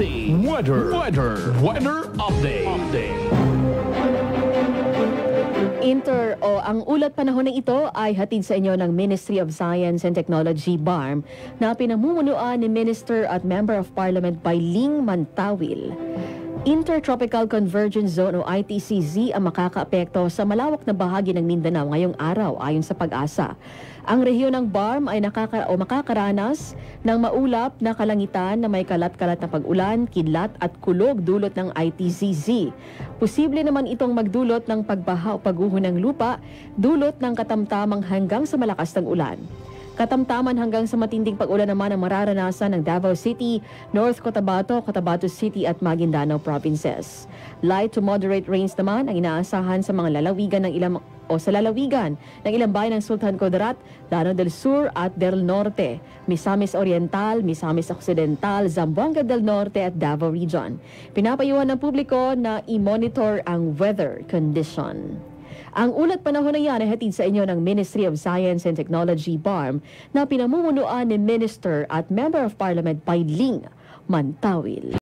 traffic, weather update. Ang ulat panahon na ito ay hatid sa inyo ng Ministry of Science and Technology, BARM, na pinamumunuan ni Minister at Member of Parliament Ling Mantawil. Intertropical Convergence Zone o ITCZ ang makakaapekto sa malawak na bahagi ng Mindanao ngayong araw ayon sa Pag-asa. Ang rehiyon ng BARM ay makakaranas ng maulap na kalangitan na may kalat-kalat na pag-ulan, kidlat at kulog dulot ng ITCZ. Posible naman itong magdulot ng pagbaha o pagguho ng lupa, dulot ng katamtamang hanggang sa malakas ng ulan. Katamtaman hanggang sa matinding pag-ulan naman ang mararanasan ng Davao City, North Cotabato, Cotabato City at Maguindanao provinces. Light to moderate rains naman ang inaasahan sa mga lalawigan ng ilang bayan ng Sultan Kudarat, Llano del Sur at del Norte, Misamis Oriental, Misamis Occidental, Zamboanga del Norte at Davao Region. Pinapayuhan ng publiko na i-monitor ang weather condition. Ang ulat panahon na yan ay hatid sa inyo ng Ministry of Science and Technology, BARM, na pinamumunuan ni Minister at Member of Parliament Ling Mantawil.